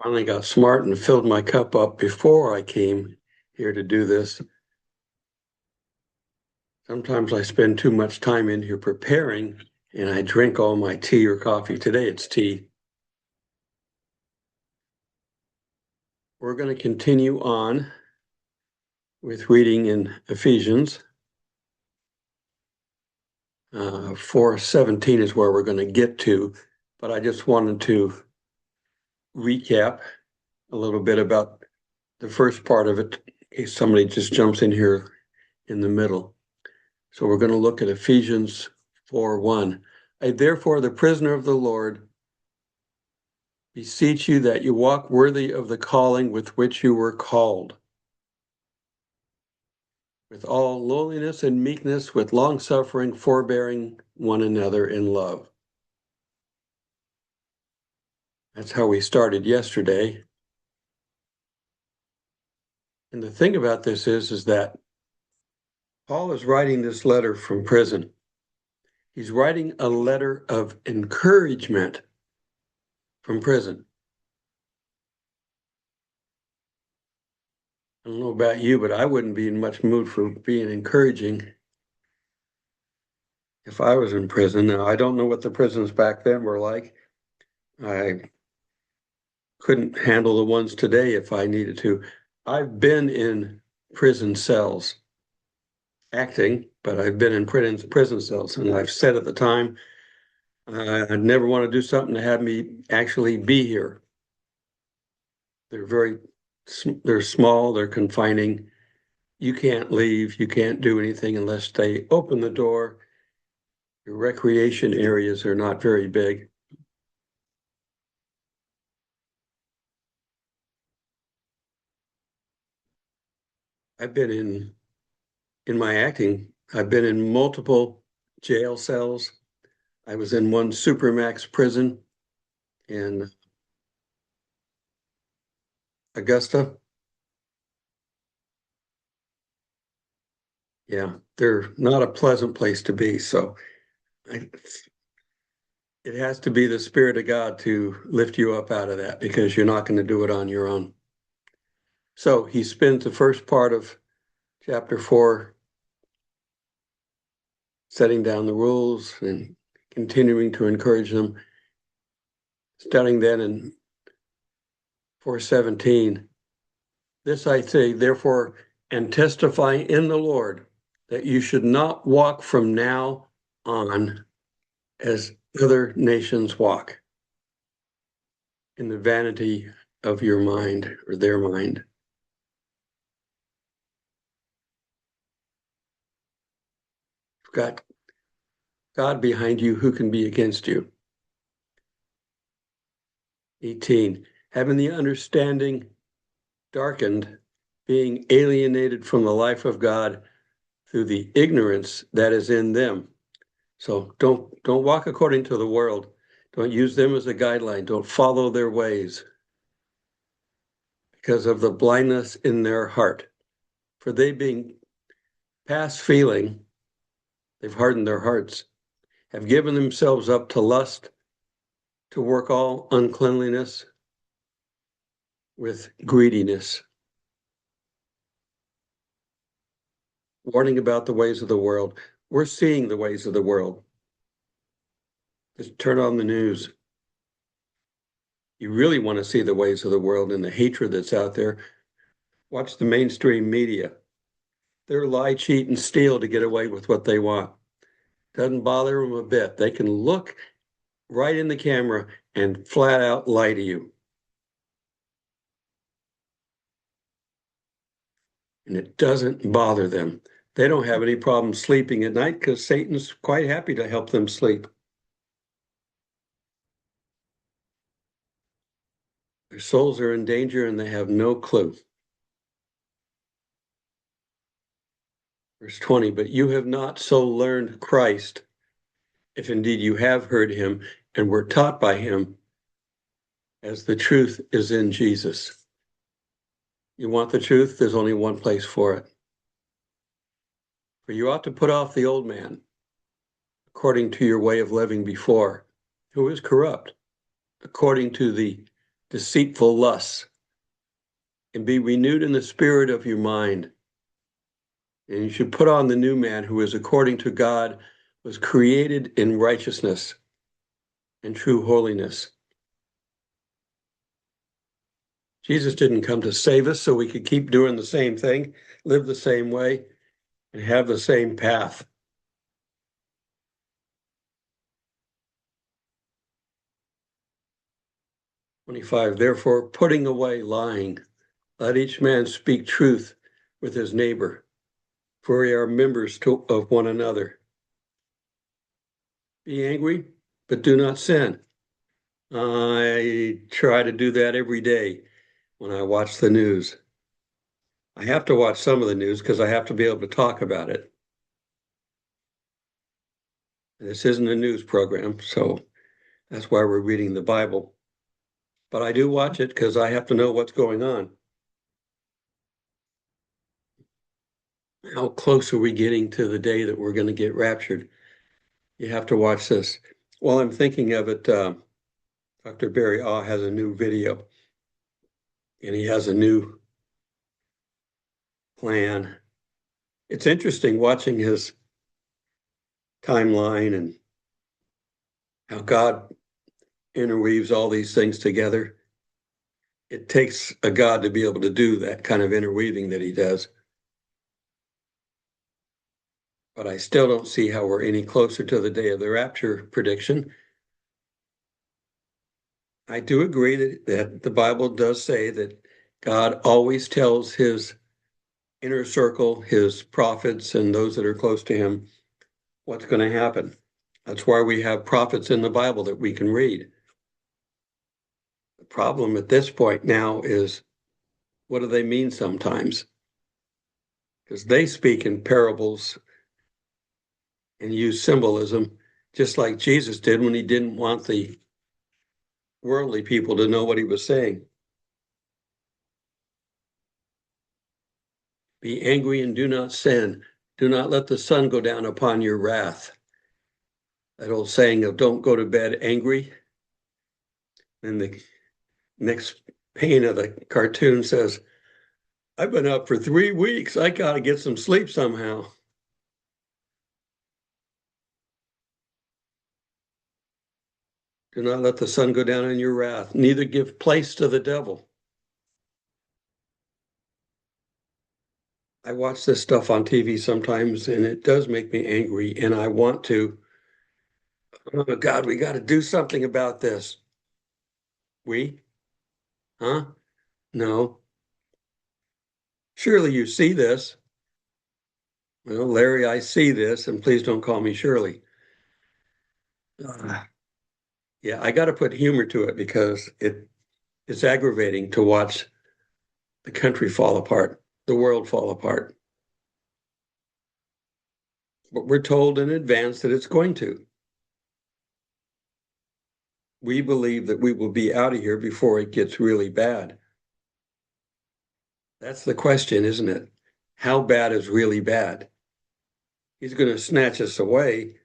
Finally got smart and filled my cup up before I came here to do this. Sometimes I spend too much time in here preparing and I drink all my tea or coffee. Today it's tea. We're going to continue on with reading in Ephesians. 4:17 is where we're going to get to, but I just wanted to recap a little bit about the first part of it in case somebody just jumps in here in the middle. So we're going to look at Ephesians 4:1. I therefore, the prisoner of the Lord, beseech you that you walk worthy of the calling with which you were called, with all lowliness and meekness, with long suffering, forbearing one another in love. That's how we started yesterday. And the thing about this is that Paul is writing this letter from prison. He's writing a letter of encouragement from prison. I don't know about you, but I wouldn't be in much mood for being encouraging if I was in prison. Now, I don't know what the prisons back then were like. I couldn't handle the ones today if I needed to. I've been in prison cells acting, but I've been in prison cells, and I've said at the time, I'd never want to do something to have me actually be here. They're small, they're confining. You can't leave, you can't do anything unless they open the door. Your recreation areas are not very big. I've been in my acting, I've been in multiple jail cells. I was in one supermax prison in Augusta. Yeah, they're not a pleasant place to be. So it has to be the Spirit of God to lift you up out of that, because you're not going to do it on your own. So he spends the first part of chapter 4 setting down the rules and continuing to encourage them. Starting then in 4:17, this I say, therefore, and testify in the Lord that you should not walk from now on as other nations walk, in the vanity of your mind or their mind. You've got God behind you, who can be against you? 18, having the understanding darkened, being alienated from the life of God through the ignorance that is in them. So don't walk according to the world. Don't use them as a guideline. Don't follow their ways because of the blindness in their heart. For they, being past feeling, they've hardened their hearts, have given themselves up to lust, to work all uncleanliness with greediness. Warning about the ways of the world. We're seeing the ways of the world. Just turn on the news. You really want to see the ways of the world and the hatred that's out there. Watch the mainstream media. They're lie, cheat, and steal to get away with what they want. Doesn't bother them a bit. They can look right in the camera and flat out lie to you. And it doesn't bother them. They don't have any problem sleeping at night because Satan's quite happy to help them sleep. Their souls are in danger and they have no clue. Verse 20, but you have not so learned Christ, if indeed you have heard him and were taught by him, as the truth is in Jesus. You want the truth? There's only one place for it. For you ought to put off the old man, according to your way of living before, who is corrupt, according to the deceitful lusts, and be renewed in the spirit of your mind. And you should put on the new man who is according to God, was created in righteousness and true holiness. Jesus didn't come to save us so we could keep doing the same thing, live the same way, and have the same path. Therefore, putting away lying, let each man speak truth with his neighbor, for we are members of one another. Be angry, but do not sin. I try to do that every day when I watch the news. I have to watch some of the news because I have to be able to talk about it. This isn't a news program, so that's why we're reading the Bible. But I do watch it because I have to know what's going on. How close are we getting to the day that we're going to get raptured? You have to watch this. While I'm thinking of it, Dr. Barry Ah has a new video, and he has a new plan. It's interesting watching his timeline and how God interweaves all these things together. It takes a God to be able to do that kind of interweaving that he does. But I still don't see how we're any closer to the day of the rapture prediction. I do agree that the Bible does say that God always tells his inner circle, his prophets, and those that are close to him, what's going to happen. That's why we have prophets in the Bible that we can read. The problem at this point now is, what do they mean sometimes? Because they speak in parables and use symbolism, just like Jesus did when he didn't want the worldly people to know what he was saying. Be angry and do not sin. Do not let the sun go down upon your wrath. That old saying of don't go to bed angry. And the next pane of the cartoon says, I've been up for 3 weeks. I got to get some sleep somehow. Do not let the sun go down on your wrath, neither give place to the devil. I watch this stuff on TV sometimes, and it does make me angry, and I want to, oh God, we got to do something about this. We? Huh? No. Surely you see this. Well, Larry, I see this, and please don't call me Shirley. Yeah, I got to put humor to it because it's aggravating to watch the country fall apart, the world fall apart. But we're told in advance that it's going to. We believe that we will be out of here before it gets really bad. That's the question, isn't it? How bad is really bad? He's going to snatch us away,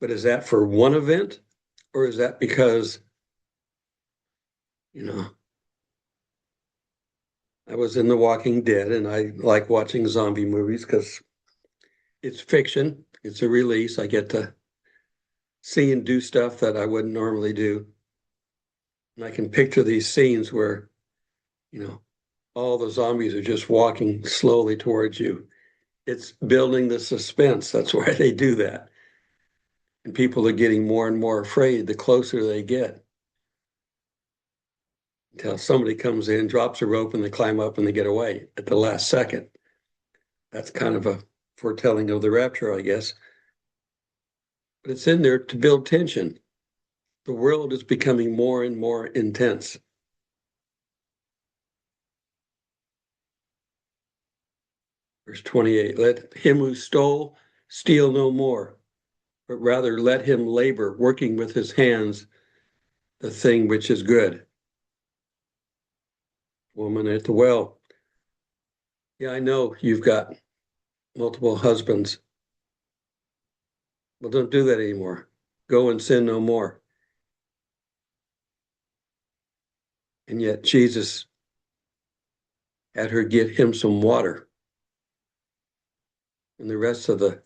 but is that for one event? Or is that because, you know, I was in The Walking Dead and I like watching zombie movies because it's fiction. It's a release. I get to see and do stuff that I wouldn't normally do. And I can picture these scenes where, all the zombies are just walking slowly towards you. It's building the suspense. That's why they do that. And people are getting more and more afraid the closer they get. Until somebody comes in, drops a rope, and they climb up and they get away at the last second. That's kind of a foretelling of the rapture, I guess. But it's in there to build tension. The world is becoming more and more intense. Verse 28, let him who stole steal no more, but rather let him labor, working with his hands, the thing which is good. Woman at the well. Yeah, I know you've got multiple husbands. Well, don't do that anymore. Go and sin no more. And yet Jesus had her get him some water. And the rest of the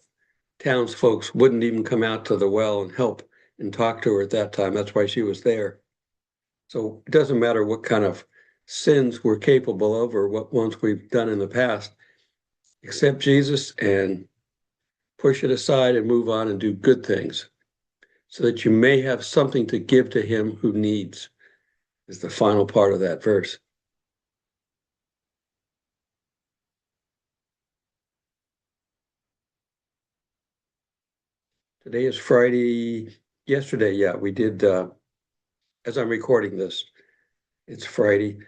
townsfolk wouldn't even come out to the well and help and talk to her at that time. That's why she was there. So it doesn't matter what kind of sins we're capable of or what ones we've done in the past. Accept Jesus and push it aside and move on and do good things so that you may have something to give to him who needs, is the final part of that verse. Today is Friday. Yesterday, yeah, we did, as I'm recording this, it's Friday.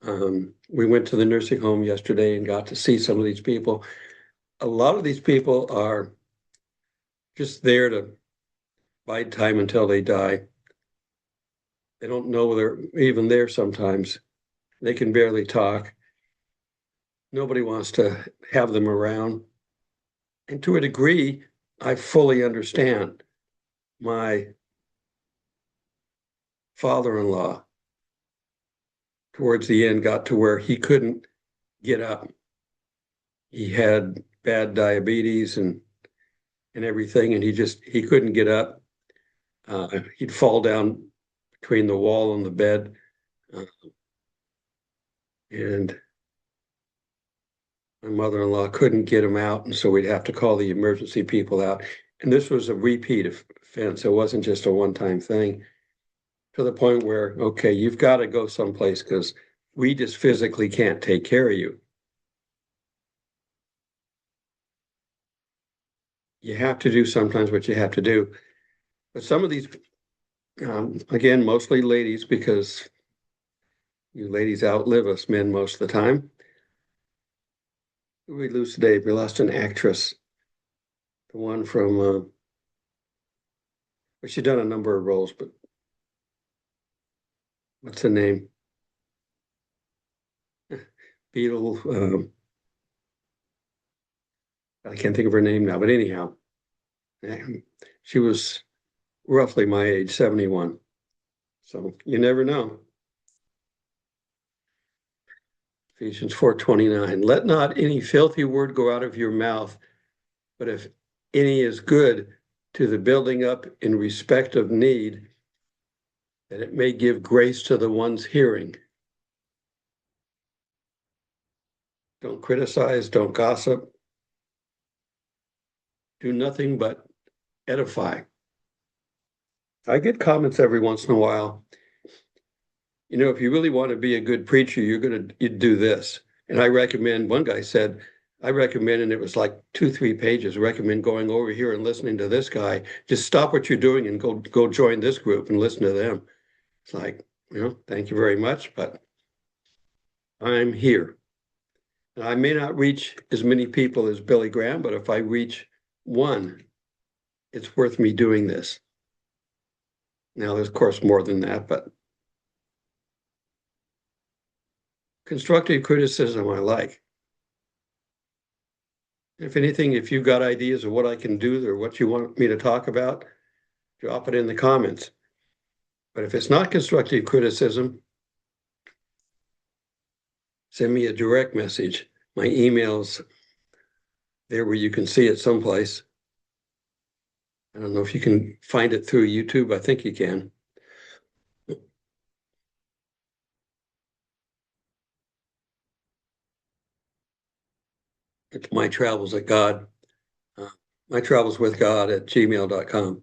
We went to the nursing home yesterday and got to see some of these people. A lot of these people are just there to bide time until they die. They don't know they're even there sometimes. They can barely talk. Nobody wants to have them around. And to a degree, I fully understand. My father-in-law, towards the end, got to where he couldn't get up. He had bad diabetes and everything, and he couldn't get up. He'd fall down between the wall and the bed, and my mother-in-law couldn't get him out, and so we'd have to call the emergency people out. And this was a repeat offense. It wasn't just a one-time thing, to the point where, okay, you've got to go someplace because we just physically can't take care of you. You have to do sometimes what you have to do. But some of these, again, mostly ladies, because you ladies outlive us men most of the time. Who did we lose today? We lost an actress. The one from, well, she's done a number of roles, but what's her name? Beetle. I can't think of her name now, but anyhow, she was roughly my age, 71. So you never know. Ephesians 4:29. Let not any filthy word go out of your mouth, but if any is good to the building up in respect of need, that it may give grace to the ones hearing. Don't criticize, don't gossip. Do nothing but edify. I get comments every once in a while. You know, if you really want to be a good preacher, you do this. And I recommend, one guy said, I recommend, and it was like 2-3 pages, recommend going over here and listening to this guy. Just stop what you're doing and go join this group and listen to them. It's like, thank you very much, but I'm here. And I may not reach as many people as Billy Graham, but if I reach one, it's worth me doing this. Now, there's, of course, more than that, but constructive criticism I like. If anything, if you've got ideas of what I can do or what you want me to talk about, drop it in the comments. But if it's not constructive criticism, send me a direct message. My email's there where you can see it someplace. I don't know if you can find it through YouTube. I think you can. It's MyTravelswithGod. MyTravelswithGod at gmail.com.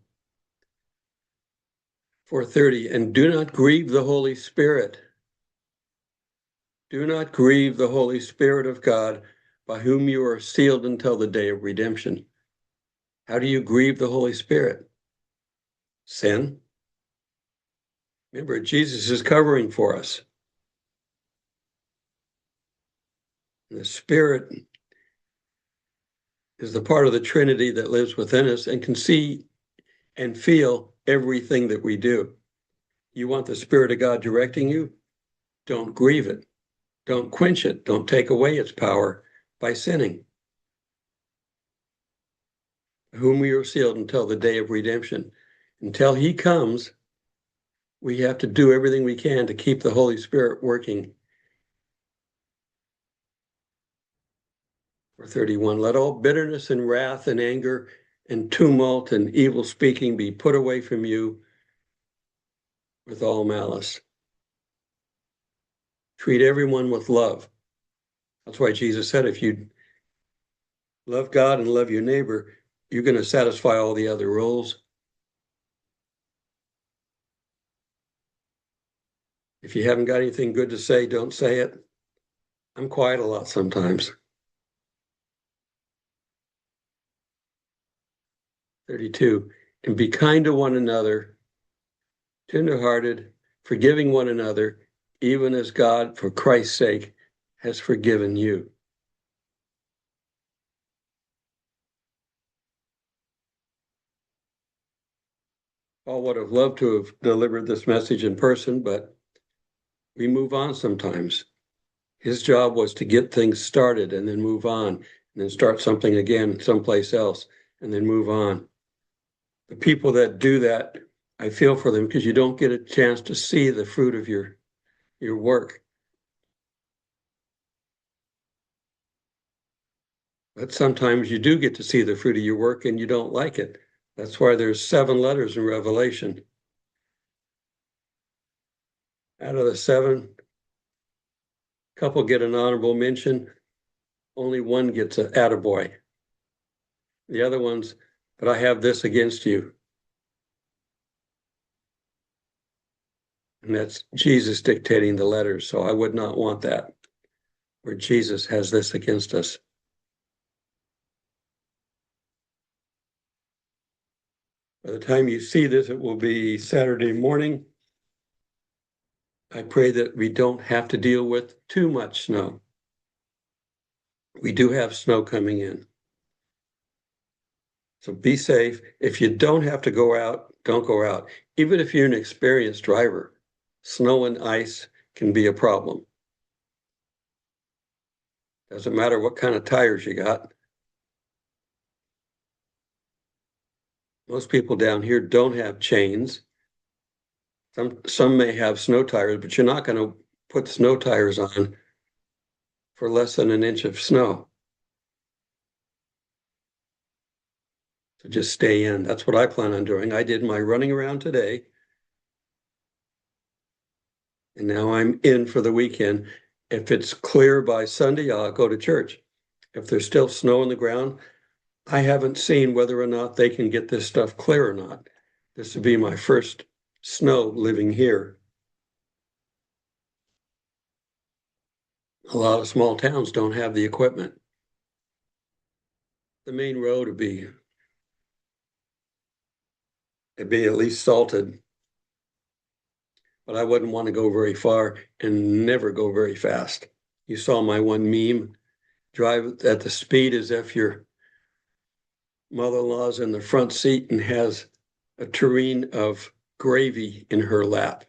4:30. And do not grieve the Holy Spirit. Do not grieve the Holy Spirit of God, by whom you are sealed until the day of redemption. How do you grieve the Holy Spirit? Sin. Remember, Jesus is covering for us. And the Spirit is the part of the Trinity that lives within us and can see and feel everything that we do. You want the Spirit of God directing you? Don't grieve it. Don't quench it. Don't take away its power by sinning. Whom we are sealed until the day of redemption. Until he comes, We have to do everything we can to keep the Holy Spirit working. Or 31, let all bitterness and wrath and anger and tumult and evil speaking be put away from you with all malice. Treat everyone with love. That's why Jesus said, if you love God and love your neighbor, you're going to satisfy all the other rules. If you haven't got anything good to say, don't say it. I'm quiet a lot sometimes. 32, and be kind to one another, tenderhearted, forgiving one another, even as God, for Christ's sake, has forgiven you. Paul would have loved to have delivered this message in person, but we move on sometimes. His job was to get things started and then move on, and then start something again someplace else, and then move on. The people that do that, I feel for them, because you don't get a chance to see the fruit of your work. But sometimes you do get to see the fruit of your work and you don't like it. That's why there's 7 letters in Revelation. Out of the 7, a couple get an honorable mention. Only one gets an attaboy. The other ones, but I have this against you. And that's Jesus dictating the letters. So I would not want that, where Jesus has this against us. By the time you see this, it will be Saturday morning. I pray that we don't have to deal with too much snow. We do have snow coming in. So be safe. If you don't have to go out, don't go out. Even if you're an experienced driver, snow and ice can be a problem. Doesn't matter what kind of tires you got. Most people down here don't have chains. Some may have snow tires, but you're not going to put snow tires on for less than an inch of snow. So just stay in. That's what I plan on doing. I did my running around today, and now I'm in for the weekend. If it's clear by Sunday, I'll go to church. If there's still snow on the ground, I haven't seen whether or not they can get this stuff clear or not. This would be my first snow living here. A lot of small towns don't have the equipment. The main road would be, it'd be at least salted, but I wouldn't want to go very far and never go very fast. You saw my one meme, drive at the speed as if your mother-in-law's in the front seat and has a tureen of gravy in her lap.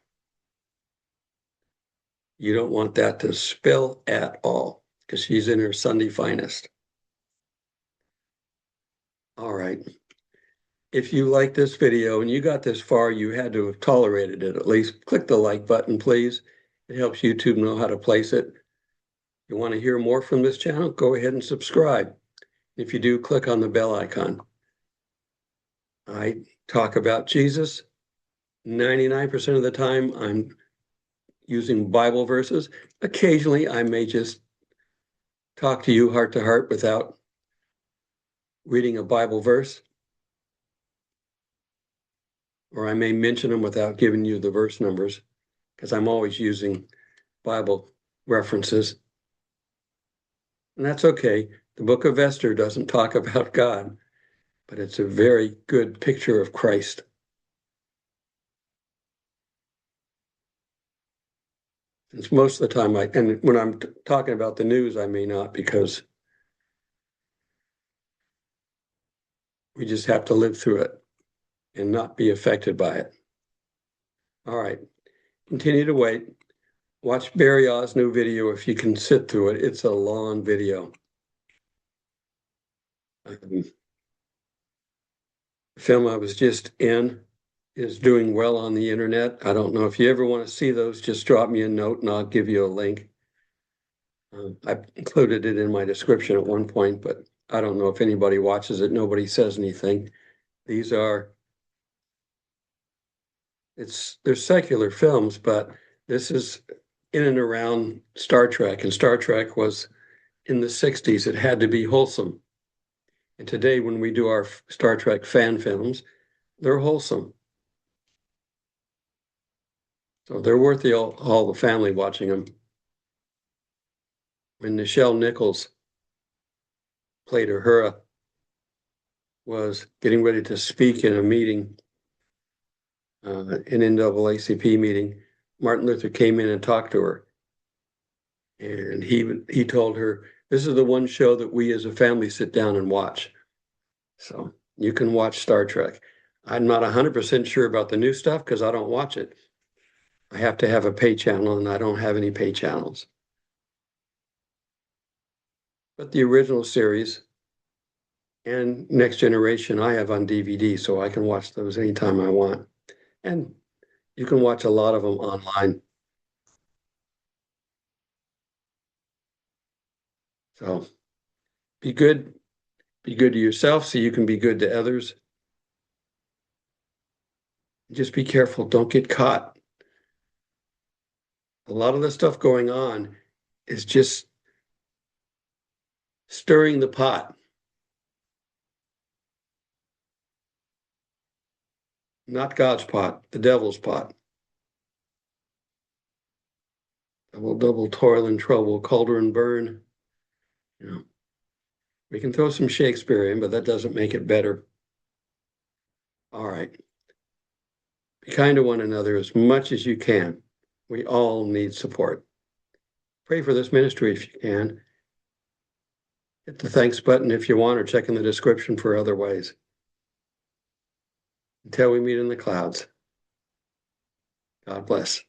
You don't want that to spill at all, because she's in her Sunday finest. All right. If you like this video and you got this far, you had to have tolerated it at least. Click the like button, please. It helps YouTube know how to place it. If you want to hear more from this channel, go ahead and subscribe. If you do, click on the bell icon. I talk about Jesus. 99% of the time, I'm using Bible verses. Occasionally, I may just talk to you heart to heart without reading a Bible verse, or I may mention them without giving you the verse numbers, because I'm always using Bible references. And that's okay. The book of Esther doesn't talk about God, but it's a very good picture of Christ. It's most of the time, and when I'm talking about the news, I may not, because we just have to live through it and not be affected by it. All right, continue to wait. Watch Barry Oz' new video if you can sit through it. It's a long video. The film I was just in, is doing well on the internet. I don't know if you ever want to see those, just drop me a note and I'll give you a link. I included it in my description at one point, but I don't know if anybody watches it. Nobody says anything. They're secular films, but this is in and around Star Trek, and Star Trek was in the 60s. It had to be wholesome. And today, when we do our Star Trek fan films, they're wholesome. So they're worth all the family watching them. When Nichelle Nichols played Uhura, was getting ready to speak in a meeting, an NAACP meeting, Martin Luther came in and talked to her. And he told her, this is the one show that we as a family sit down and watch. So you can watch Star Trek. I'm not 100% sure about the new stuff because I don't watch it. I have to have a pay channel and I don't have any pay channels. But the original series and Next Generation I have on DVD, so I can watch those anytime I want. And you can watch a lot of them online. So be good to yourself so you can be good to others. Just be careful, don't get caught. A lot of the stuff going on is just stirring the pot. Not God's pot, the devil's pot. Double toil and trouble, cauldron burn. You know, we can throw some Shakespeare in, but that doesn't make it better. All right. Be kind to one another as much as you can. We all need support. Pray for this ministry if you can. Hit the thanks button if you want, or check in the description for other ways. Until we meet in the clouds, God bless.